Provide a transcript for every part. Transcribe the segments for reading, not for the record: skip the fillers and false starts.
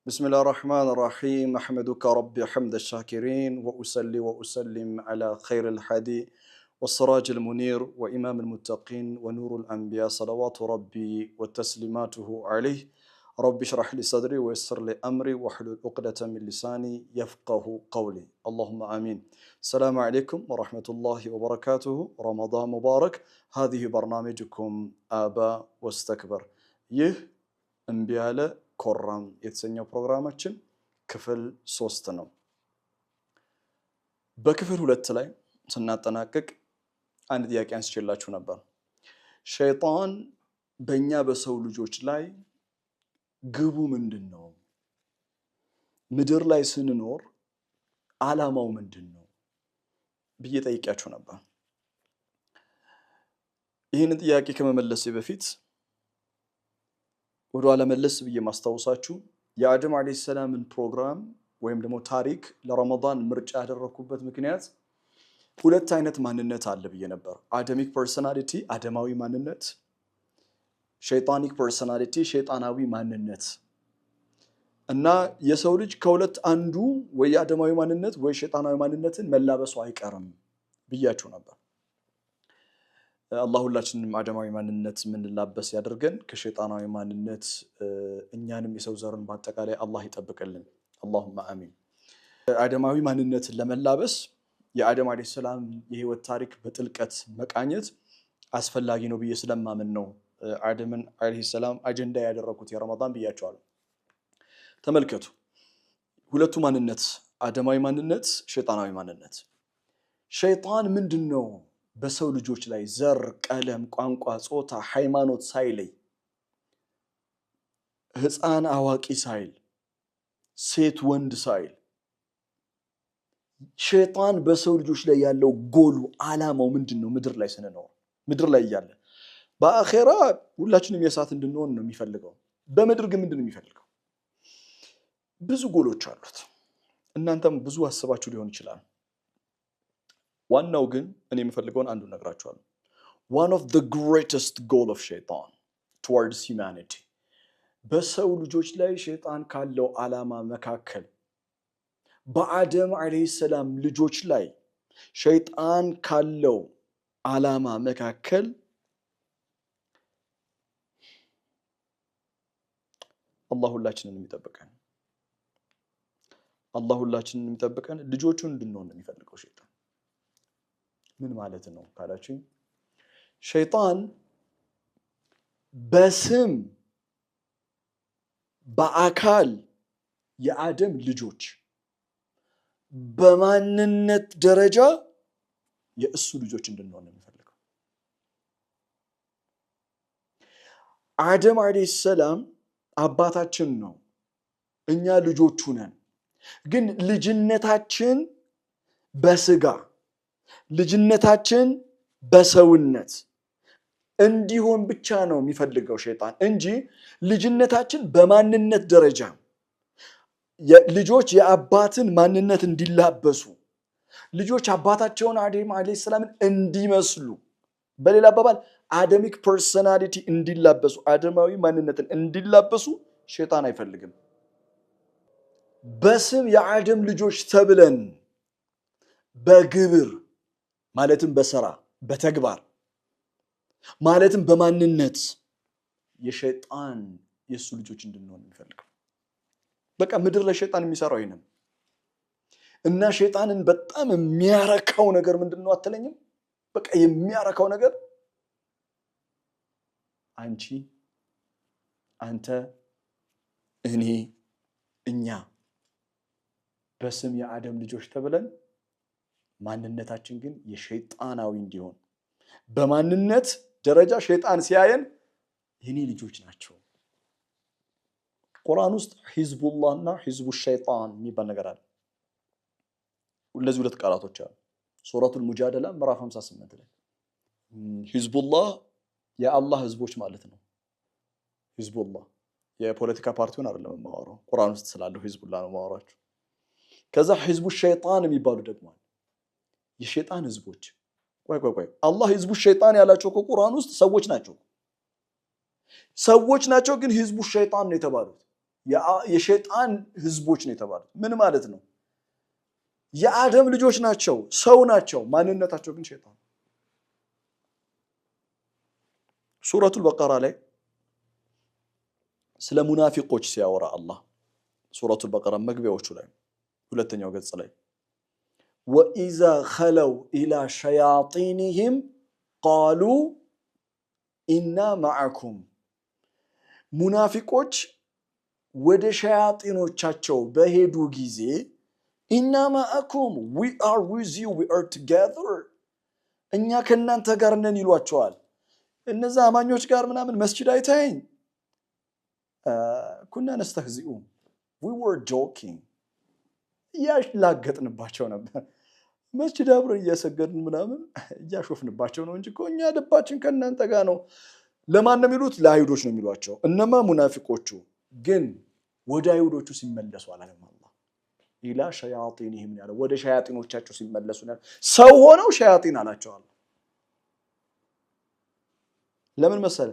بسم الله الرحمن الرحيم أحمدك ربي حمد الشاكرين وأسلي وأسلم على خير الحدي والسراج المنير وإمام المتقين ونور الأنبياء صلوات ربي وتسليماته عليه ربي اشرح لي صدري ويسر لي أمري واحلل عقدة من لساني يفقه قولي اللهم آمين. السلام عليكم ورحمة الله وبركاته. رمضان مبارك. هذه برنامجكم آبا واستكبر. يه أنبياء ኮራም የተሰኘው ፕሮግራማችን ክፍል 3 ነው። በክፍል 2 ላይ ስናጠናቀቅ አንድ ጥያቄ አንስቼላችሁ ነበር። ሸይጣን በእኛ በሰው ልጆች ላይ ግቡ ምንድነው? ምድር ላይ ስንኖር ዓላማው ምንድነው ብዬ ጠይቄያችሁ ነበር። ይህንን ጥያቄ ከመመለሴ በፊት ወደ ኋላ መለስ ብዬ ማስታወሳችሁ የአደም አለይሂ ሰላምን ፕሮግራም ወይም ደግሞ ታሪክ ለረመዳን ምርጫ ያደረኩበት ምክንያት ሁለት አይነት ማንነት አለ ብዬ ነበር። አደሚክ ፐርሰናሊቲ አደማዊ ማንነት፣ ሸይጣኒክ ፐርሰናሊቲ ሸይጣናዊ ማንነት እና የሰው ልጅ ከሁለት አንዱ ወይ አደማዊ ማንነት ወይ ሸይጣናዊ ማንነትን መላበሱ አይቀርም ብያችሁ ነበር። አላህ ሁላችንም አደማዊ ማንነት ምንላበስ ያደርገን፣ ከሸይጣናዊ ማንነት እኛንም የሰው ዘርን በአጠቃላይ አላህ ይጠብቅልን። አላሁማ አሚን። አደማዊ ማንነትን ለመላበስ የአደም አለይሂ ሰላም የህይወት ታሪክ በጥልቀት መቃኘት አስፈላጊ ነው ብዬ ስለማምን ነው አደምን አለይሂ ሰላም አጀንዳ ያደረኩት የረመዳን ብያቸዋለሁ። ተመልከቱ፣ ሁለቱ ማንነት አደማዊ ማንነት፣ ሸይጣናዊ ማንነት። ሸይጣን ምንድነው? በሰው ልጆች ላይ ዘር፣ ቀለም፣ ቋንቋ፣ ጾታ፣ ሃይማኖት ሳይለይ ህፃን አዋቂ ሳይል ሴት ወንድ ሳይል ሸይጣን በሰው ልጆች ላይ ያለው ጎሉ ዓላማው ምንድነው? ምድር ላይ ስንኖር ምድር ላይ ያለ በአኺራ ሁላችንም የሳት እንድንሆን ነው የሚፈልገው። በምድር ግን ምንድነው የሚፈልገው? ብዙ ጎሎች አሉት። እናንተም ብዙ አስባችሁ ሊሆን ይችላል። ዋናው ግን እኔ የምፈልገውን አንዱ ነግራችኋለሁ። one of the greatest goal of shaitan towards humanity በሰው ልጆች ላይ ሸይጣን ካለው ዓላማ መካከል በአደም አለይሂ ሰላም ልጆች ላይ ሸይጣን ካለው ዓላማ መካከል አላህ ሁላችንን የሚጠብቀን ልጆቹን እንድንሆን ነው የሚፈልገው ሸይጣን። ምን ማለት ነው ካላችሁ ሸይጣን በስም በአካል የአደም ልጆች በማንነት ደረጃ የእሱ ልጆች እንድንሆን ነው የሚፈልገው። አደም አለይሂ ሰላም አባታችን ነው፣ እኛ ልጆቹ ነን። ግን ልጅነታችን በስጋ ልጅነታችን በሰውነት እንዲሆን ብቻ ነው የሚፈልገው ሸይጣን እንጂ ልጅነታችን በማንነት ደረጃ ልጆች የአባትን ማንነት እንዲላበሱ፣ ልጆች አባታቸውን አደም አለይሂ ሰላምን እንዲመስሉ፣ በሌላ አባባል አደሚክ ፐርሰናሊቲ እንዲላበሱ፣ አደማዊ ማንነትን እንዲላበሱ ሸይጣን አይፈልግም። በስም የአደም ልጆች ተብለን በግብር ማለትም በሥራ በተግባር ማለትም በማንነት የሸይጣን የሱ ልጆች እንድንሆን የሚፈልገው። በቃ ምድር ላይ ሸይጣን የሚሰራው ይሄንን እና ሸይጣንን በጣም የሚያረካው ነገር ምንድነው አትለኝም? በቃ የሚያረካው ነገር አንቺ፣ አንተ፣ እኔ፣ እኛ በስም የአደም ልጆች ተብለን ማንነታችን ግን የሸይጣናዊ እንዲሆን፣ በማንነት ደረጃ ሸይጣን ሲያየን የኔ ልጆች ናቸው። ቁርአን ውስጥ ሂዝቡላህና ሂዝቡ ሸይጣን የሚባል ነገር አለ። ለዚህ ሁለት ቃላቶች አሉ። ሱረቱል ሙጃደላ ምዕራፍ 58 ላይ ሂዝቡላህ የአላህ ህዝቦች ማለት ነው። ሂዝቡላህ የፖለቲካ ፓርቲውን አይደለም የማወራው፣ ቁርአን ውስጥ ስላለው ሂዝቡላህ ነው የማወራችሁ። ከዛ ሂዝቡ ሸይጣን የሚባሉ ደግሞ የሸይጣን ህዝቦች። ቆይ አላህ ህዝቡ ሸይጣን ያላቸው ቁርአን ውስጥ ሰዎች ናቸው፣ ግን ህዝቡ ሸይጣን ነው የተባሉት። የሸይጣን ህዝቦች ነው የተባሉት ምን ማለት ነው የአደም ልጆች ናቸው ሰው ናቸው ማንነታቸው ግን ሸይጣን ሱረቱል በቀራ ላይ ስለ ሙናፊቆች ሲያወራ አላህ ሱረቱል በቀራ መግቢያዎቹ ላይ ሁለተኛው ገጽ ላይ وإذا خلوا إلى شياطينهم قالوا إنا معكم ሙናፊቆች ወደ ሸያጢኖቻቸው በሄዱ ጊዜ إنا معكم we are with you we are together እኛ ከናንተ ጋር ነን ይሏቸዋል እነዛ አማኞች ጋር ምናምን መስጂድ አይተኝ ኩና ነስተህዚኡ we were joking ያሽላገጥንባቸው ነበር መስጂድ አብረን እያሰገድን ምናምን እያሾፍንባቸው ነው እንጂ እኛ ልባችን ከናንተ ጋር ነው ለማን ነው የሚሉት ለአይሁዶች ነው የሚሏቸው እነማ ሙናፊቆቹ ግን ወደ አይሁዶቹ ሲመለሱ አላለም አላህ ኢላ ሸያጢንህም ያለው ወደ ሸያጢኖቻቸው ሲመለሱ ነው ሰው ሆነው ሸያጢን አላቸው ለምን መሰለ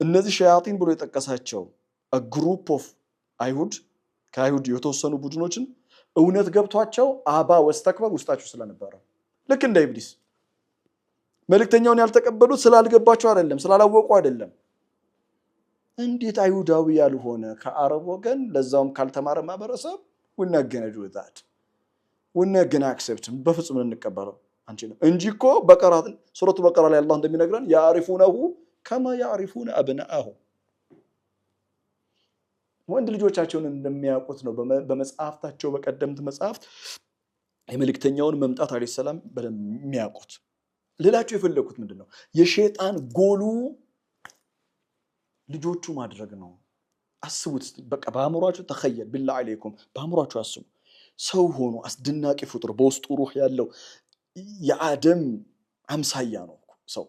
እነዚህ ሸያጢን ብሎ የጠቀሳቸው a group of አይሁድ ከአይሁድ የተወሰኑ ቡድኖችን እውነት ገብቷቸው አባ ወስተክበር ውስጣቸው ስለነበረ ልክ እንደ ኢብሊስ መልእክተኛውን ያልተቀበሉት ስላልገባቸው አይደለም ስላላወቁ አይደለም እንዴት አይሁዳዊ ያልሆነ ከአረብ ወገን ለዛውም ካልተማረ ማበረሰብ ወናገነጁ ዛት ወናገና አክሰፕት በፍጹም እንቀበለው አንቺነው እንጂኮ በቀራ ሱረቱ በቀራ ላይ አላህ እንደሚነግረን ያሪፉነሁ ከማ ያሪፉነ አብናአሁ ወንድ ልጆቻቸውን እንደሚያውቁት ነው በመጽሐፍታቸው በቀደምት መጽሐፍት የመልእክተኛውን መምጣት አለይሂ ሰላም በሚያውቁት ሌላቸው የፈለኩት ምንድነው የሸይጣን ጎሉ ልጆቹ ማድረግ ነው አስቡት በቃ በአእምሮአችሁ ተخيل بالله عليكم በአእምሮአችሁ አስቡ ሰው ሆኖ አስደናቂ ፍጡር በውስጡ ሩህ ያለው የአደም አምሳያ ነው ሰው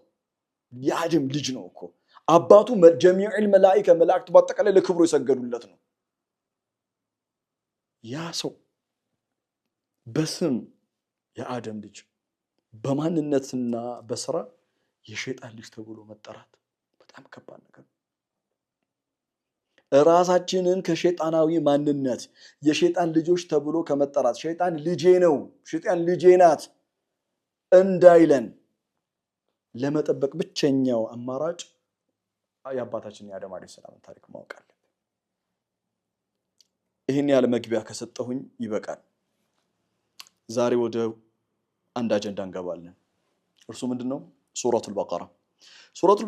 የአደም ልጅ ነው እኮ አባቱ ጀሚዑል መላእክት መላእክት በአጠቃላይ ለክብሩ ይሰገዱለት ነው ያ ሰው በስም የአደም ልጅ በማንነትና በስራ የሸይጣን ልጅ ተብሎ መጠራት በጣም ከባድ ነገር ራሳችንን ከሸይጣናዊ ማንነት የሸይጣን ልጆች ተብሎ ከመጠራት ሸይጣን ልጄ ነው ሸይጣን ልጄ ናት እንዳይለን ለመጠበቅ ብቸኛው አማራጭ የአባታችን የአደም አለይሂ ሰላም ታሪክ ማወቅ አለብን ይሄን ያለ መግቢያ ከሰጠሁኝ ይበቃል ዛሬ ወደ አንድ አጀንዳ እንገባለን እርሱ ምንድነው ሱረቱል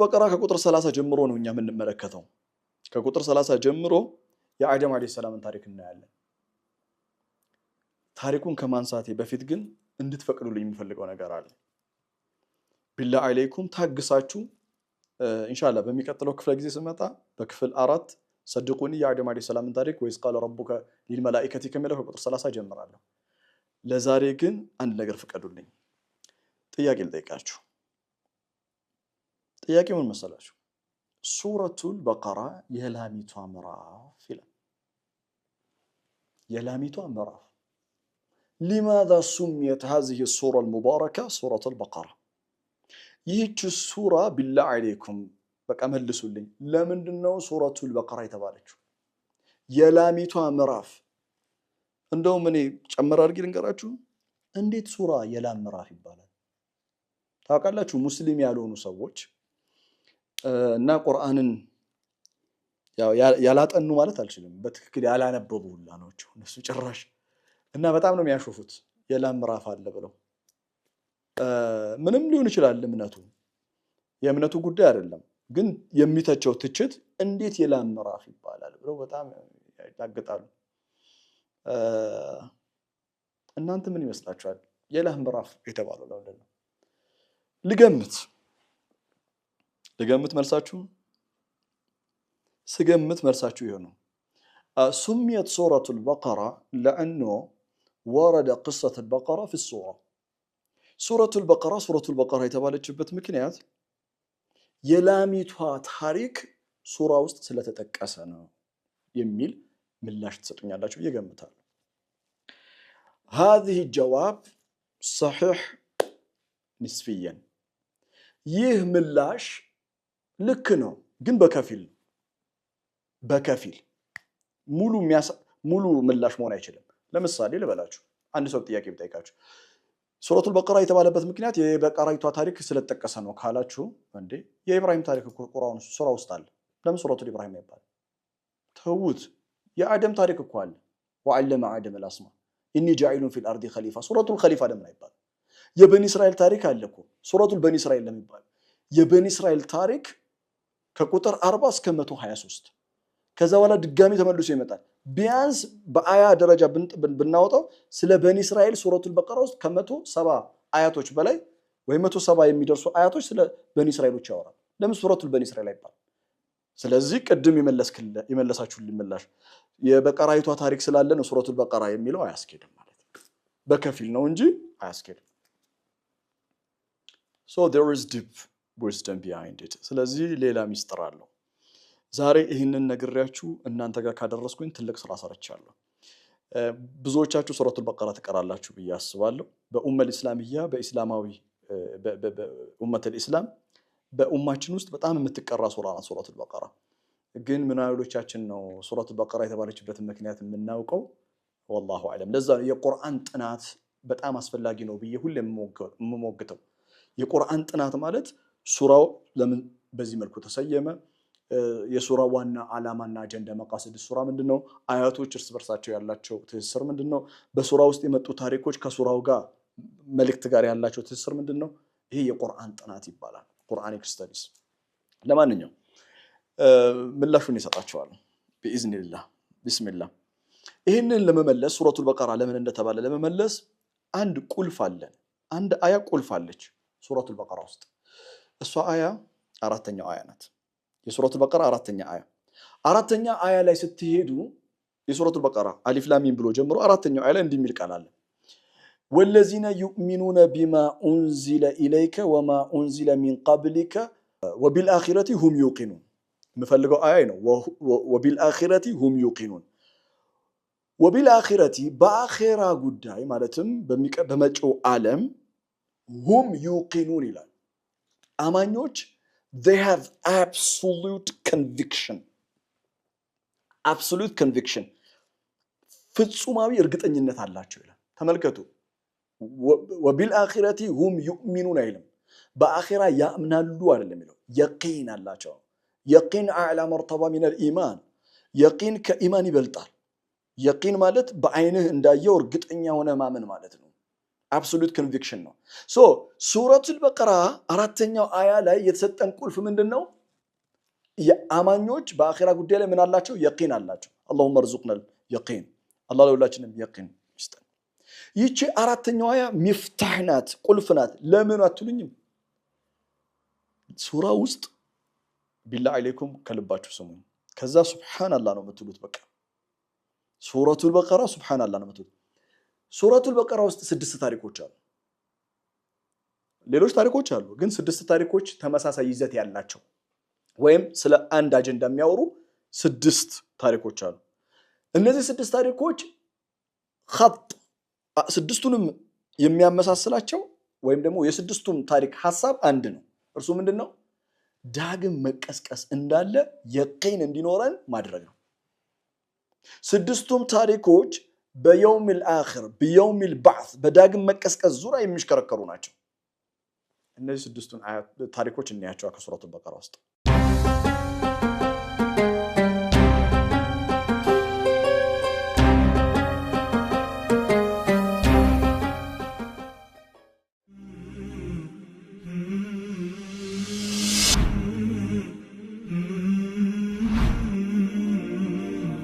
በቀራ ከቁጥር 30 ጀምሮ ነው እኛ የምንመለከተው ከቁጥር 30 ጀምሮ የአደም አለይሂ ሰላም ታሪክ እናያለን ታሪኩን ከማንሳቴ በፊት ግን እንድትፈቅዱልኝ የምፈልገው ነገር አለ ቢላህ አለይኩም ታግሳችሁ ኢንሻአላህ በሚቀጥለው ክፍለ ጊዜ ስመጣ በክፍል 4 صدقوني የአደም አለይሂ ሰላም ታሪክ ወይስ قال ربك للملائكه ከሚለው ከቁጥር 30 ጀምራለሁ ለዛሬ ግን አንድ ነገር ፍቀዱልኝ ጥያቄ ልጠይቃችሁ ጥያቄው ምን መሰላችሁ ሱረቱል በቀራ የላሚቷ ምዕራፍ ይላል የላሚቷ ምዕራፍ لماذا سميت هذه السورة المباركة سورة البقرة ይህች ሱራ بالله عليكم በቃ መልሱልኝ ለምንድነው ሱረቱል በቀራ የተባለችው የላሚቷ ምዕራፍ እንደውም እኔ ጨመር አድርጌ ልንገራችሁ እንዴት ሱራ የላም ምዕራፍ ይባላል ታውቃላችሁ ሙስሊም ያልሆኑ ሰዎች እና ቁርአንን ያላጠኑ ማለት አልችልም በትክክል ያላነበቡ ሁላ ናቸው እነሱ ጭራሽ እና በጣም ነው የሚያሾፉት የላም ምዕራፍ አለ ብለው ምንም ሊሆን ይችላል የእምነቱ ጉዳይ አይደለም ግን የሚተቸው ትችት እንዴት የላም ምዕራፍ ይባላል ብለው በጣም ያጋግጣሉ እናንተ ምን ይመስላችኋል የላም ምዕራፍ የተባለው ለምንድነው ልገምት መልሳችሁ ስገምት መልሳችሁ ይሆነው سميت سورة البقرة لأنه ورد قصة البقرة في السورة سورة البقرة የተባለችበት ምክንያት የላሚቷ ታሪክ ሱራ ውስጥ ስለተጠቀሰ ነው የሚል ምላሽ ተሰጥኛላችሁ ይገምታል هذه الجواب صحيح نسبيا ይህ ምላሽ ልክ ነው ግን በከፊል ሙሉ ምላሽ መሆን አይችልም። ለምሳሌ ልበላችሁ አንድ ሰው ጥያቄ ቢጠይቃችሁ ሱረቱል በቀራ የተባለበት ምክንያት የበቀራይቷ ታሪክ ስለተጠቀሰ ነው ካላችሁ እንዴ የኢብራሂም ታሪክ እኮ ቁርአን ሱራ ውስጥ አለ። ለምን ሱረቱል ኢብራሂም ይባላል? ተውት። የአደም ታሪክ እኮ አለ። ወዐለመ አደም አልአስማ ኢኒ ጃኢሉን ፊል አርዲ ኸሊፋ ሱረቱል ኸሊፋ ለምን አይባል? የበኒ እስራኤል ታሪክ አለ እኮ ሱረቱል በኒ እስራኤል ለምን ይባላል? የበኒ እስራኤል ታሪክ ከቁጥር 40 እስከ 123 ከዛ በኋላ ድጋሚ ተመልሶ ይመጣል። ቢያንስ በአያ ደረጃ ብናወጣው ስለ በኒ እስራኤል ሱረቱል በቀራ ውስጥ ከ170 አያቶች በላይ ወይ 170 የሚደርሱ አያቶች ስለ በኒ እስራኤሎች ያወራል። ለምን ሱረቱል በኒ እስራኤል አይባል? ስለዚህ ቅድም የመለሳችሁልኝ ምላሽ የበቀራይቷ ታሪክ ስላለ ነው ሱረቱል በቀራ የሚለው አያስኬድም ማለት ነው። በከፊል ነው እንጂ አያስኬድም። So there is deep wisdom behind it. ስለዚህ ሌላ ሚስጥር አለው። ዛሬ ይህንን ነግሬያችሁ እናንተ ጋር ካደረስኩኝ ትልቅ ስራ ሰርቻለሁ። ብዙዎቻችሁ ሱረቱል በቀራ ተቀራላችሁ ብዬ አስባለሁ። በኡመል እስላሚያ በእስላማዊ በኡመተል እስላም በኡማችን ውስጥ በጣም የምትቀራ ሱራ ናት ሱረቱል በቀራ። ግን ምን ያህሎቻችን ነው ሱረቱል በቀራ የተባለችበትን ምክንያት የምናውቀው? والله اعلم። ለዛ የቁርአን ጥናት በጣም አስፈላጊ ነው ብዬ ሁሌ የምሞግተው። የቁርአን ጥናት ማለት ሱራው ለምን በዚህ መልኩ ተሰየመ? የሱራ ዋና ዓላማና አጀንዳ መቃሰድ ሱራ ምንድነው? አያቶች እርስ በርሳቸው ያላቸው ትስስር ምንድነው? በሱራ ውስጥ የመጡ ታሪኮች ከሱራው ጋር መልእክት ጋር ያላቸው ትስስር ምንድነው? ይሄ የቁርአን ጥናት ይባላል። ቁርአኒክ ስተዲስ። ለማንኛውም ምላሹን ይሰጣቸዋል بإذنillah ቢስሚላህ። ይሄንን ለመመለስ ሱረቱል በቀራ ለምን እንደተባለ ለመመለስ አንድ ቁልፍ አለ። አንድ አያ ቁልፍ አለች ሱረቱል በቀራ ውስጥ። እሷ አያ አራተኛው አያ ናት። የሱረቱል በቀራ አራተኛ አያ ላይ ስትሄዱ የሱረቱል በቀራ አሊፍ ላም ሚም ብሎ ጀምሮ አራተኛው አያ ላይ እንዲሚል ቃል አለ። ወለዚነ ዩእሚኑነ ቢማ ኡንዚለ ኢለይከ ወማ ኡንዚለ ሚን ቀብሊከ ወቢልአኺረቲ ሁም ዩቂኑን። የምፈልገው አያ ነው። ወቢልአኺረቲ ሁም ዩቂኑን። ወቢልአኺረቲ በአኺራ ጉዳይ ማለትም በመጪው ዓለም ሁም ዩቂኑን ይላል። አማኞች they have absolute conviction ፍጹማዊ እርግጠኝነት አላቸው ይላል። ተመልከቱ። ወቢልአኺረቲ ሁም ዩእሚኑን አይልም። በአኺራ ያምናሉ አይደለም የሚለው የቂን አላቸው። የቂን አዕላ መርተባ ሚነል ኢማን። የቂን ከኢማን ይበልጣል። የቂን ማለት በአይንህ እንዳየው እርግጠኛ ሆነ ማመን ማለት ነው። absolute conviction ነው። ሶ ሱረቱል በቀራ አራተኛው አያ ላይ የተሰጠን ቁልፍ ምንድነው? የአማኞች በአኺራ ጉዳይ ላይ ምን አላቸው? የቂን አላቸው። اللهم ارزقنا اليقين። አላህ ለሁላችንም የቂን ይስጠን። ይቺ አራተኛው አያ ሚፍታህ ናት፣ ቁልፍ ናት። ለምን አትሉኝም? ሱራ ውስጥ ቢላህ አለይኩም ከልባችሁ ስሙኝ። ከዛ ሱብሃንአላህ ነው የምትሉት። በቃ ሱረቱል በቀራ ሱብሃንአላህ ነው የምትሉት። ሱረቱል በቀራ ውስጥ 6 ታሪኮች አሉ። ሌሎች ታሪኮች አሉ፣ ግን 6 ታሪኮች ተመሳሳይ ይዘት ያላቸው ወይም ስለ አንድ አጀንዳ የሚያወሩ 6 ታሪኮች አሉ። እነዚህ 6 ታሪኮች ስድስቱንም የሚያመሳስላቸው ወይም ደግሞ የስድስቱም ታሪክ ሐሳብ አንድ ነው። እርሱ ምንድነው? ዳግም መቀስቀስ እንዳለ የቂን እንዲኖረን ማድረግ ነው። 6ቱም ታሪኮች በየውሚል አኺር በየውሚል ባዕስ በዳግም መቀስቀስ ዙሪያ የሚሽከረከሩ ናቸው። እነዚህ 6ቱን ታሪኮች እናያቸው ከሱረቱል በቀራ ውስጥ።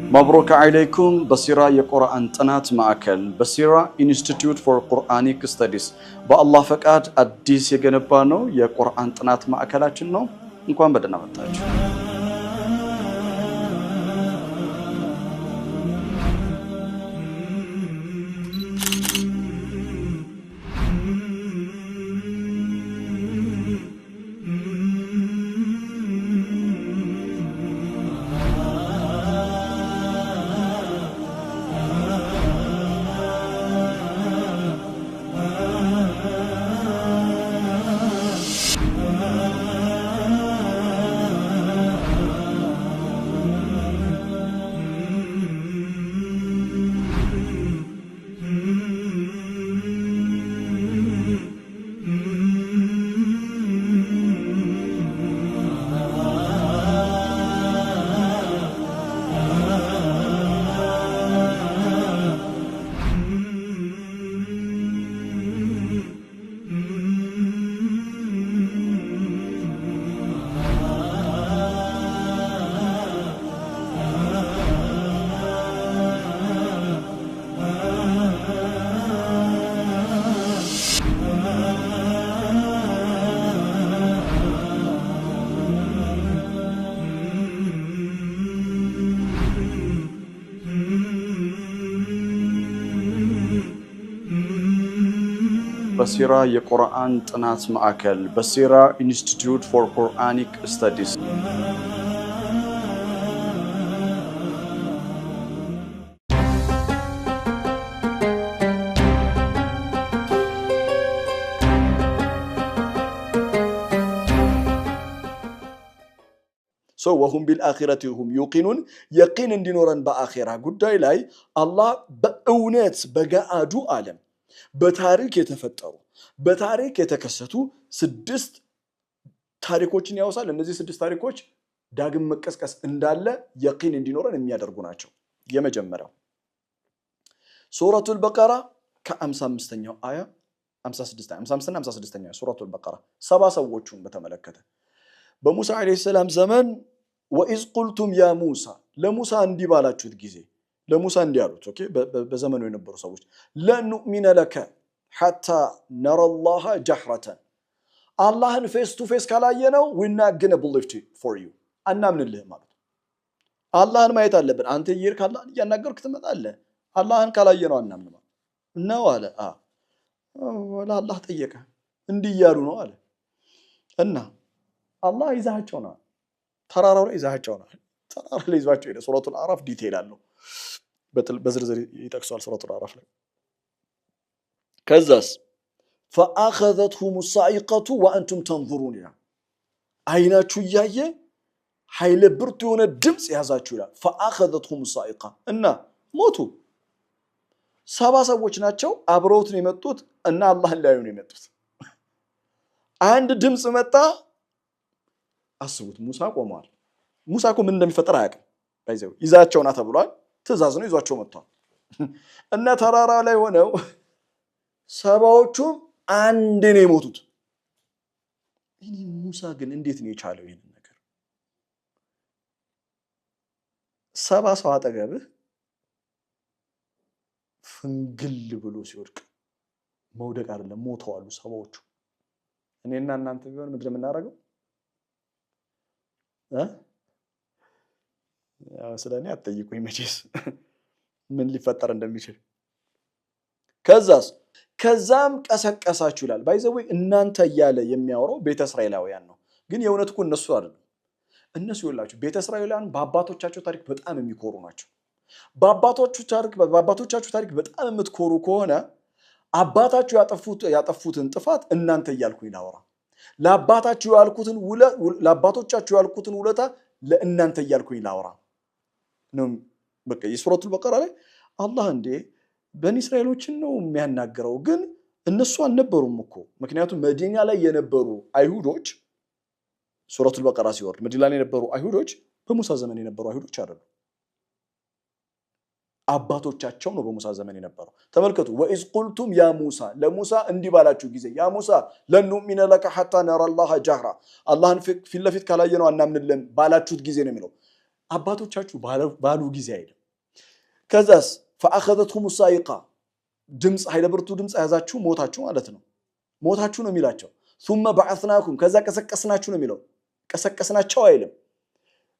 مبروك عليكم بصيرة የቁርአን ጥናት ማዕከል በሲራ ኢንስቲትዩት ፎር ቁርአኒክ ስተዲስ በአላህ ፈቃድ አዲስ የገነባ ነው የቁርአን ጥናት ማዕከላችን ነው። እንኳን በደህና መጣችሁ። በሲራ የቁርአን ጥናት ማዕከል በሲራ ኢንስቲትዩት ፎር ቁርአኒክ ስተዲስ وهم بالآخرة هم يوقنون يقين እንዲኖረን በአኺራ ጉዳይ ላይ አላህ በእውነት በጋአዱ ዓለም በታሪክ የተፈጠሩ በታሪክ የተከሰቱ 6 ታሪኮችን ያወሳል። እነዚህ 6 ታሪኮች ዳግም መቀስቀስ እንዳለ يقين እንዲኖረን የሚያደርጉ ናቸው። የመጀመሪያው ሱረቱል በቀራ ከ55ኛው አያ 56 55 እና 56ኛው ሱረቱል በቀራ 70 ሰዎችን በተመለከተ በሙሳ አለይሂ ሰላም ዘመን وإذ قلتم يا موسى لموسى اندي بالاچوت ጊዜ ለሙሳ እንዲህ አሉት ኦኬ በዘመኑ የነበሩ ሰዎች لا نؤمن لك حتى نرى الله جهرة አላህን ፌስ ቱ ፌስ ካላየነው we're not gonna believe it for you አናምንልህም ማለት አላህን ማየት አለብን አንተ ይርክ አላህን ያናገርክ ትመጣለህ አላህን ካላየነው አናምንም ነው አለ ወላ አላህ ጠየቀ እንዲህ ያሉ ነው አለ እና አላህ ይዛቸው ነው ተራራው ላይ ይዛቸው ነው ተራራው ላይ ይዟቸው ሄደ ሱረቱል አራፍ ዲቴል አለው በዝርዝር ይጠቅሳል ሱረቱል አራፍ ላይ ከዛስ فاخذتهم الصاعقه وانتم تنظرون አይናችሁ ያየ ኃይለ ብርቱ የሆነ ድምጽ ያዛችሁ ይላል فاخذتهم الصاعقه እና ሞቱ 70 ሰዎች ናቸው አብረውት ነው የመጡት እና አላህን ላይ ነው የመጡት አንድ ድምጽ መጣ አስቡት ሙሳ ቆሟል ሙሳ እኮ ምን እንደሚፈጠር አያውቅም ባይዘው ይዛቸውና ተብሏል ትእዛዝ ነው ይዟቸው መጥቷል እና ተራራ ላይ ሆነው ሰባዎቹ አንድ ነው የሞቱት እኔ ሙሳ ግን እንዴት ነው የቻለው ይሄን ነገር ሰባ ሰው አጠገብህ ፍንግል ብሎ ሲወድቅ መውደቅ አይደለም ሞተዋል ሰባዎቹ እኔና እናንተ ቢሆን ምንድነው የምናደርገው ያው ስለኔ አትጠይቁኝ መቼስ ምን ሊፈጠር እንደሚችል ከዛም ቀሰቀሳችሁ ይላል ባይዘው እናንተ ያለ የሚያወራው ቤተ እስራኤላውያን ነው ግን የእውነት እኮ እነሱ አይደለም እነሱ ይላችሁ ቤተ እስራኤላውያን በአባቶቻቸው ታሪክ በጣም የሚኮሩ ናቸው በአባቶቻቸው ታሪክ በጣም የምትኮሩ ከሆነ አባታችሁ ያጠፉትን ጥፋት እናንተ ያልኩኝ ላወራ ለአባታችሁ ያልኩትን ውለታ ለእናንተ ያልኩኝ ላወራ ነው በቃ የሱረቱል በቀራ ላይ አላህ እንዴ በኒ እስራኤሎችን ነው የሚያናገረው ግን እነሱ አልነበሩም እኮ ምክንያቱም መዲና ላይ የነበሩ አይሁዶች ሱረቱል በቀራ ሲወርድ መዲና ላይ የነበሩ አይሁዶች በሙሳ ዘመን የነበሩ አይሁዶች አይደሉም አባቶቻቸው ነው በሙሳ ዘመን የነበሩ ተመልከቱ وإذ قلتم يا موسى ለሙሳ እንዲህ ባላችሁ ጊዜ يا موسى لن نؤمن لك حتى نرى الله جهرة አላህን ፊት ለፊት ካላየነው አናምንልም ባላችሁት ጊዜ ነው የሚለው አባቶቻችሁ ባሉ ጊዜ አይደለም ከዛስ فاخذتهم الصاعقه ድምጽ ኃይለ ብርቱ ድምጽ ያዛችሁ ሞታችሁ ማለት ነው ሞታችሁ ነው የሚላቸው ثم بعثناكم ከዛ ቀሰቀስናችሁ ነው የሚለው ቀሰቀስናቸው አይልም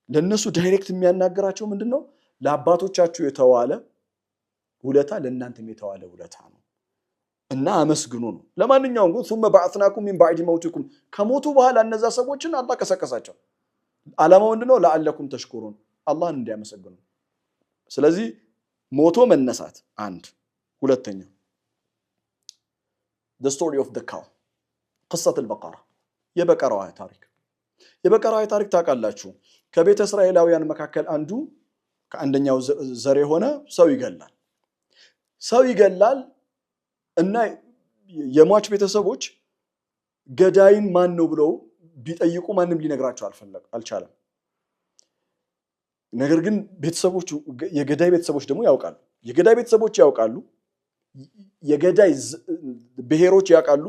ለነሱ ዳይሬክት የሚያናገራቸው ምንድነው ለአባቶቻችሁ የተዋለ ውለታ ለእናንተም የተዋለ ውለታ ነው እና አመስግኑ ነው ለማንኛውም ግን ثم بعثناكم من بعد موتكم ከሞቱ በኋላ እነዛ ሰዎችን አላህ ቀሰቀሳቸው ዓላማው ምንድነው ለዓለኩም ተሽኩሩን አላህን እንዲያመሰግኑ ስለዚህ ሞቶ መነሳት አንድ ሁለተኛው the story of the cow قصة البقرة የበቀራው ታሪክ ታውቃላችሁ ከቤተ እስራኤላውያን መካከል አንዱ ከአንደኛው ዘር የሆነ ሰው ይገላል እና የሟች ቤተሰቦች ገዳይን ማን ነው ብለው ቢጠይቁ ማንንም ሊነግራቸው አልቻለም ነገር ግን ቤተሰቦቹ የገዳይ ቤተሰቦች ደግሞ ያውቃሉ የገዳይ ብሔሮች ያውቃሉ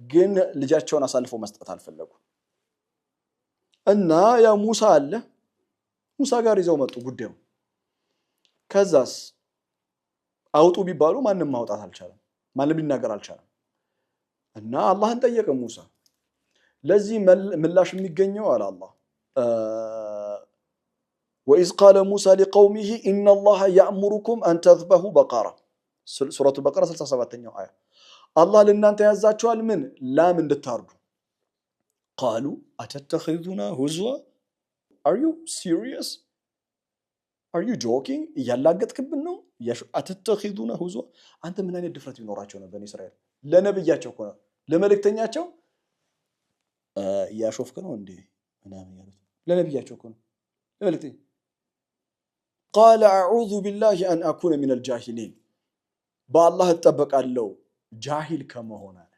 ግን ልጃቸውን አሳልፈው መስጠት አልፈለጉ እና ያ ሙሳ አለ ሙሳ ጋር ይዘው መጡ ጉዳዩ ከዛስ አውጡ ቢባሉ ማንንም ማውጣት አልቻለም ማንንም ሊናገር አልቻለም እና አላህን ጠየቀ ሙሳ ለዚህ ምላሽ የሚገኘው አለ አላህ وإذ قال موسى لقومه إن الله يأمركم أن تذبحوا بقرة سورة البقرة 37ኛው አያ አላህ ለእናንተ ያዛችኋል ምን ላም እንድታርዱ قالوا أتتخذنا هزوا Are you serious? Are you joking? ያላገጥክብን ነው أتتخذنا هزوا አንተ ምን አይነት ድፍረት ይኖራቸው ነው በኒ እስራኤል ለነብያቸው እኮ ለመልእክተኛቸው ያሾፍክ ነው እንዴ ምናምን ያሉት ለነብያቸው እኮ ነው ለመልእክተኛ قال أعوذ بالله أن أكون من الجاهلين بالله እጠበቃለሁ ጃሂል ከመሆን አለ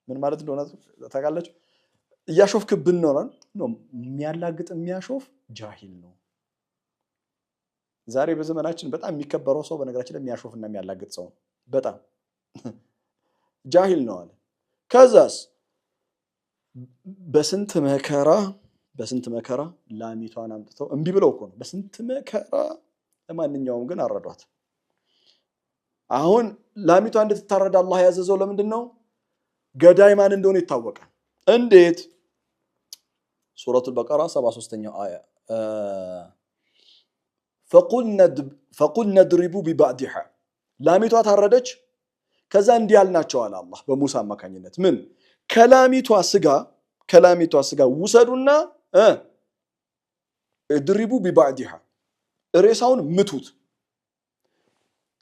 ምን ማለት እንደሆነ ታውቃላችሁ ያሾፍክብን ነው የሚያላግጥ የሚያሾፍ ጃሂል ነው ዛሬ በዘመናችን በጣም የሚከበረው ሰው በነገራችን ላይ የሚያሾፍና የሚያላግጥ ሰው በጣም ጃሂል ነው አለ ከዛስ በስንት መከራ ላሚቷን አምጥተው እንቢ ብለው እኮ ነው በስንት መከራ ለማንኛውም ግን አረዷት አሁን ላሚቷ እንድትታረድ አላህ ያዘዘው ለምንድነው ገዳይ ማን እንደሆነ ይታወቃል እንዴት ሱረቱል በቀራ 73ኛው አያ فقلنا اضربوا ببعضها ላሚቷ ታረደች ከዛ እንዲያልናቸው አለ አላህ በሙሳ አማካኝነት ምን ከላሚቷ ስጋ ውሰዱና اضربوا ببعضها ሬሳውን ምቱት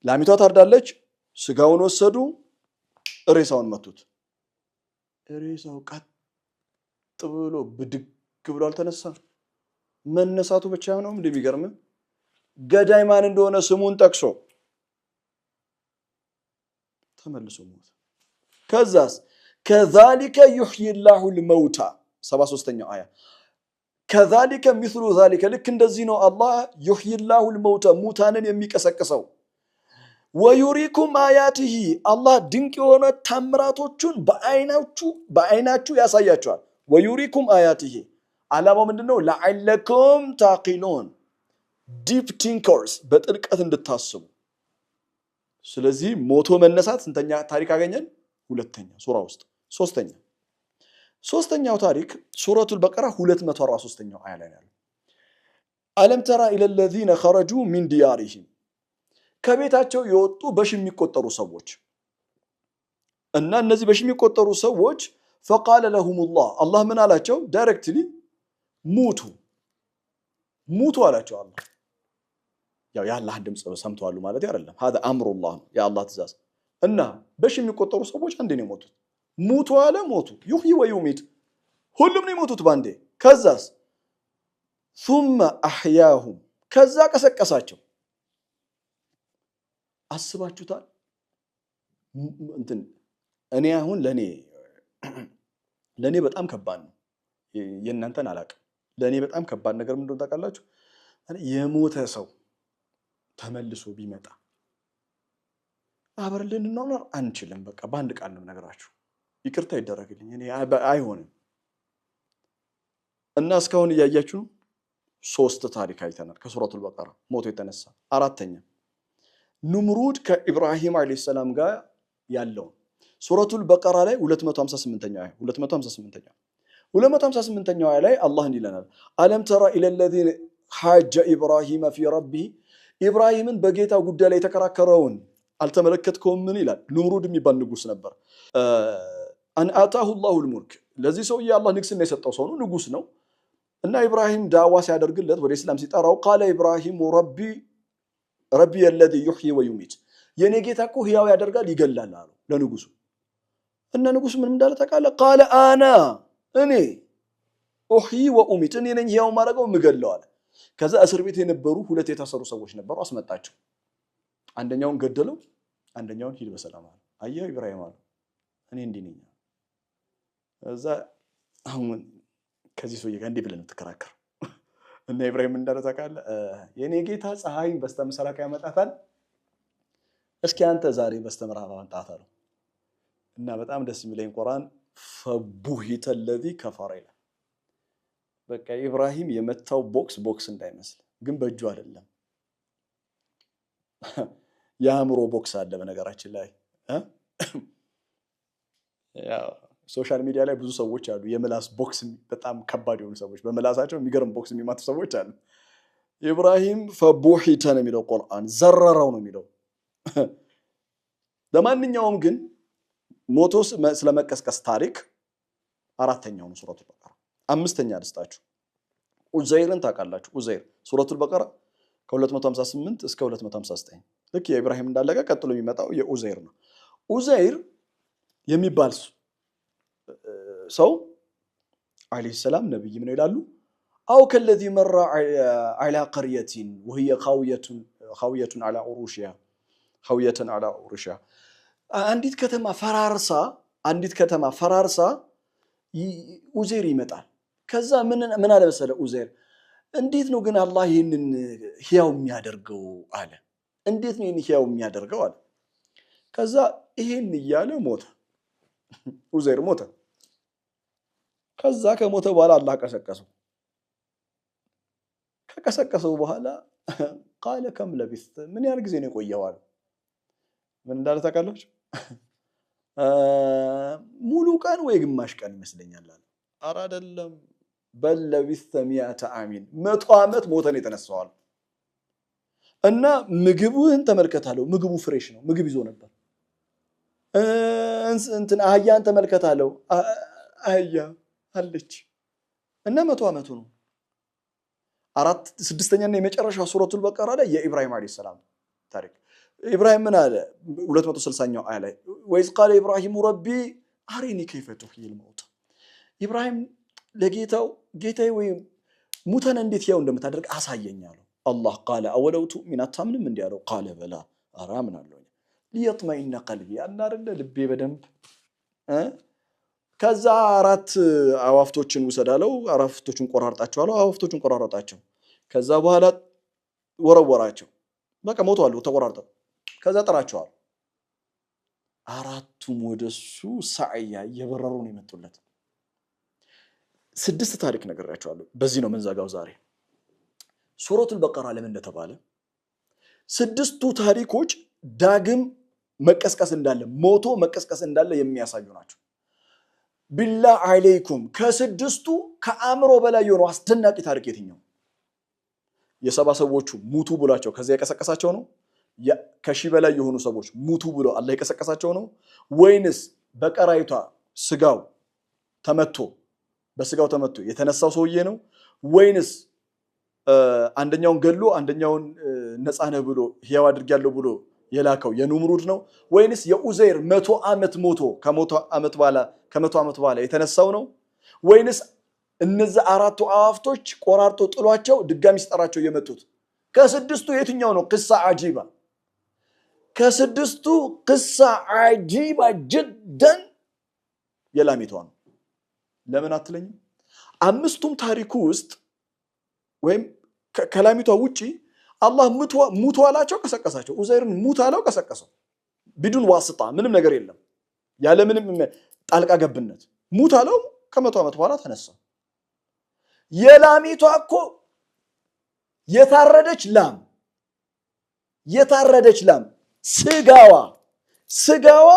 ላሚቷ ታርዳለች ስጋውን ወሰዱ ሬሳውን መቱት ሬሳው ቀጥ ብሎ ብድግ ብሎ አልተነሳ መነሳቱ ብቻ ነው እንደሚገርም ገዳይ ማን እንደሆነ ስሙን ጠቅሶ ተመልሶ ሞት ከዛስ كذلك يحيي الله الموتى 73ኛው አያ كذلك مثل ذلك ልክ እንደዚህ ነው አላህ يحيي الله الموتى ሙታንን የሚቀሰቅሰው ويريكم آياته الله ድንቅ የሆነ ታምራቶቹን በአይናችሁ ያሳያችኋል ويريكم آياته ዓላማው ምንድነው لعلكم تعقلون deep thinkers በጥልቀት እንድታስቡ ስለዚህ ሞቶ መነሳት ስንተኛ ታሪክ አገኘን ሁለተኛ ሱራ ውስጥ ሶስተኛው ታሪክ ሱረቱል በቀራ 243ኛው አያ ላይ ነው አለም ተራ الى الذين خرجوا من ديارهم ከቤታቸው የወጡ በሺ የሚቆጠሩ ሰዎች እና እነዚህ በሺ የሚቆጠሩ ሰዎች فقال لهم الله ምን አላቸው ዳይሬክትሊ ሙቱ አላቸው አላህ ያው የአላህ ድምጽ ሰምተዋል ማለት አይደለም هذا امر الله ያ አላህ ትእዛዝ እና በሺ የሚቆጠሩ ሰዎች አንዴ ነው የሞቱት ሙቱ አለ ሞቱ ይሁይ ወይሚት ሁሉም ነው የሞቱት ባንዴ ከዛስ ثم احياهم ከዛ ቀሰቀሳቸው አስባችሁታል እንትን እኔ አሁን ለኔ በጣም ከባድ ነው የእናንተን አላቅም ለኔ በጣም ከባድ ነገር ምንድነው ታውቃላችሁ የሞተ ሰው ተመልሶ ቢመጣ አብረን ልንኖር አንችልም በቃ ባንድ ቃል ነው ነገራችሁ ይቅርታ ይደረግልኝ እኔ አይሆንም እና እስካሁን ያያችሁ 3 ታሪክ አይተናል ከሱረቱል በቀራ ሞቶ የተነሳ አራተኛ ኑምሩድ ከኢብራሂም አለይሂ ሰላም ጋር ያለው ሱረቱል በቀራ ላይ 258ኛው አያ ላይ አላህ እንዲለናል አለም ተራ الى الذين حاج ابراهيم في ربه ኢብራሂምን በጌታው ጉዳይ ላይ ተከራከረውን አልተመለከትከውም ምን ይላል ኑምሩድ የሚባል ንጉስ ነበር አን አታሁ الله الملك ለዚህ ሰው ያላህ ንግስና የሰጠው ሰው ነው ንጉስ ነው እና ኢብራሂም ዳዋ ሲያደርግለት ወደ እስላም ሲጠራው قال ابراهيم ربي الذي يحيي ويميت የኔ ጌታ እኮ ህያው ያደርጋል ይገላል አሉ ለንጉሱ እና ንጉሱ ምን እንዳለ ተቃለ قال انا እኔ احيي واميت እኔ ነኝ ህያው ማረገው ምገለው አለ ከዛ እስር ቤት የነበሩ ሁለት የታሰሩ ሰዎች ነበሩ አስመጣቸው አንደኛውን ገደለው አንደኛውን ሂድ በሰላም አለ አየው ኢብራሂም አለ እኔ እንዲህ ነኝ እዛ አሁን ከዚህ ሰውዬ ጋር እንዲህ ብለን ተከራከር እና ኢብራሂም እንዳለ ተቃለ የኔ ጌታ ፀሐይን በስተምስራቅ ያመጣታል እስኪ አንተ ዛሬ በስተምዕራብ አምጣታ ነው እና በጣም ደስ የሚለኝ ቁርአን فبهت الذي كفر ይላል በቃ ኢብራሂም የመታው ቦክስ እንዳይመስል ግን በእጁ አይደለም ያምሮ ቦክስ አለ በነገራችን ላይ ያው ሶሻል ሚዲያ ላይ ብዙ ሰዎች አሉ የምላስ ቦክስ በጣም ከባድ የሆኑ ሰዎች በመላሳቸው የሚገርም ቦክስ የሚማቱ ሰዎች አሉ ኢብራሂም فبهت ነው የሚለው ቁርአን ዘረራው ነው የሚለው ለማንኛውም ግን ሞቶ ስለመቀስቀስ ታሪክ አራተኛው ነው ሱረቱል በቀራ። አምስተኛ ልስጣችሁ። ኡዘይርን ታውቃላችሁ? ኡዘይር ሱረቱል በቀራ ከ258 እስከ 259 ልክ የኢብራሂም እንዳለቀ ቀጥሎ የሚመጣው የኡዘይር ነው። ኡዘይር የሚባል ሰው አለይሂ ሰላም ነብይ ምን ይላሉ? አው ከለዚ መራ على قرية وهي خاوية على عروشها خاوية على عروشها አንዲት ከተማ ፈራርሳ ኡዘይር ይመጣል። ከዛ ምን አለ መሰለ ኡዘይር እንዴት ነው ግን አላህ ይሄንን ህያው የሚያደርገው አለ። እንዴት ነው ይሄን ህያው የሚያደርገው አለ። ከዛ ይሄን እያለ ሞተ። ኡዘይር ሞተ። ከዛ ከሞተ በኋላ አላህ ቀሰቀሰው። ከቀሰቀሰው በኋላ ቃለ ከም ለቢስት ምን ያህል ጊዜ ነው የቆየው አለ። ምን እንዳለ ታውቃላችሁ? ሙሉ ቀን ወይ ግማሽ ቀን ይመስለኛል አለ። ኧረ አይደለም በል ለቢስት 100 ዓመት 100 ዓመት ሞተን የተነሳዋል። እና ምግቡን ተመልከታለሁ። ምግቡ ፍሬሽ ነው። ምግብ ይዞ ነበር። እንትን አህያን ተመልከታለሁ። አህያ አለች። እና 100 ዓመቱ ነው። ስድስተኛና የመጨረሻው ሱረቱል በቀራ ላይ የኢብራሂም አለይሂ ሰላም ታሪክ። ኢብራሂም ምን አለ? 260ኛው አያ ላይ ወይስ ቃለ ኢብራሂም ረቢ አሪኒ ከይፈ ቱህይል መውታ። ኢብራሂም ለጌታው ጌታዬ ወይ ሙተን እንዴት ያው እንደምታደርግ አሳየኝ አለው። አላህ ቃለ አወለው ቱእሚን አታምንም እንዴ አለው። ቃለ በላ ኧረ አምናለሁ ሊየጥመኢነ ቀልቢ አናርደ ልቤ በደንብ ከዛ 4 አዋፍቶችን ውሰዳለው። አዋፍቶችን ቆራርጣቸዋለሁ። አዋፍቶችን ቆራረጣቸው። ከዛ በኋላ ወረወራቸው። በቃ ሞተዋል ተቆራርጠው። ከዛ ጠራቸዋል። 4ቱም ወደሱ ሳዕያ እየበረሩ ነው የመጡለት። 6 ታሪክ ነግሬያቸዋለሁ። በዚህ ነው መንዛጋው ዛሬ። ሱረቱል በቀራ ለምን እንደተባለ 6ቱ ታሪኮች ዳግም መቀስቀስ እንዳለ ሞቶ መቀስቀስ እንዳለ የሚያሳዩ ናቸው። ቢላህ አለይኩም ከ6ቱ ከአእምሮ በላይ የሆነው አስደናቂ ታሪክ የትኛው? የሰባ ሰዎቹ ሙቱ ብሏቸው ከዛ የቀሰቀሳቸው ነው? ከሺህ በላይ የሆኑ ሰዎች ሙቱ ብሎ አላህ የቀሰቀሳቸው ነው? ወይንስ በቀራይቷ ስጋው ተመቶ በስጋው ተመቶ የተነሳው ሰውዬ ነው? ወይንስ አንደኛውን ገሎ አንደኛውን ነፃ ነህ ብሎ ህያው አድርጊያለሁ ብሎ የላከው የኑምሩድ ነው? ወይንስ የኡዘይር 100 ዓመት ሞቶ ከ100 ዓመት በኋላ የተነሳው ነው? ወይንስ እነዚህ 4ቱ አዋፍቶች ቆራርጦ ጥሏቸው ድጋሚ ሲጠራቸው የመጡት? ከ6ቱ የትኛው ነው ቅሳ አጂባ? ከ6ቱ ቅሳ አጂባ ጅደን የላሚቷ ነው። ለምን አትለኝም? 5ቱም ታሪኩ ውስጥ ወይም ከላሚቷ ውጪ አላህ ሙቱ አላቸው፣ ቀሰቀሳቸው። ኡዘይርን ሙት አለው፣ ቀሰቀሰው። ቢዱን ዋስጣ ምንም ነገር የለም፣ ያለ ምንም ጣልቃ ገብነት ሙት አለው። ከ100 ዓመት በኋላ ተነሳ። የላሚቷ እኮ የታረደች ላም ስጋዋ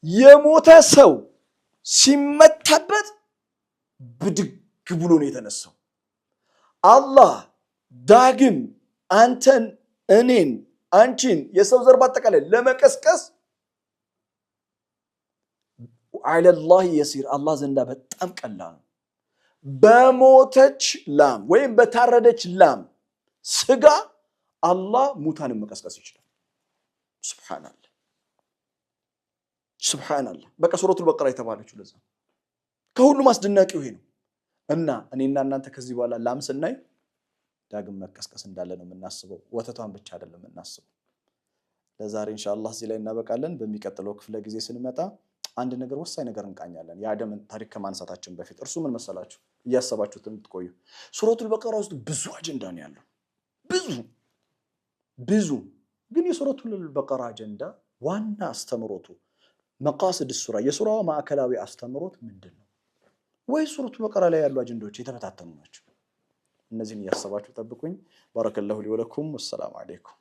የሞተ ሰው ሲመታበት ብድግ ብሎ ነው የተነሳው። አላህ ዳግም አንተን እኔን አንቺን የሰው ዘር በአጠቃላይ ለመቀስቀስ አለላህ የሲር አላህ ዘንዳ በጣም ቀላል ነው። በሞተች ላም ወይም በታረደች ላም ስጋ አላህ ሙታንን መቀስቀስ ይችላል። ሱብሃንአላህ። በቃ ሱረቱል በቀራ የተባለችው ለዛ ከሁሉም አስደናቂው ይሄ ነው። እና እኔና እናንተ ከዚህ በኋላ ላም ስናይ ዳግም መቀስቀስ እንዳለ ነው የምናስበው። ወተቷን ብቻ አይደለም የምናስበው። ለዛሬ ኢንሻአላህ እዚህ ላይ እናበቃለን። በሚቀጥለው ክፍለ ጊዜ ስንመጣ አንድ ነገር ወሳኝ ነገር እንቃኛለን። የአደምን ታሪክ ከማንሳታችን በፊት እርሱ ምን መሰላችሁ? እያሰባችሁት እንድትቆዩ ሱረቱል በቀራ ውስጥ ብዙ አጀንዳ ነው ያለው። ብዙ ግን የሱረቱል በቀራ አጀንዳ ዋና አስተምሮቱ መቃሰድ ሱራ የሱራው ማዕከላዊ አስተምሮት ምንድነው? ወይ ሱረቱል በቀራ ላይ ያሉ አጀንዳዎች የተበታተኑ ናቸው? እነዚህን እያሰባችሁ ጠብቁኝ። ባረከላሁ ሊ ወለኩም። ወሰላሙ አለይኩም።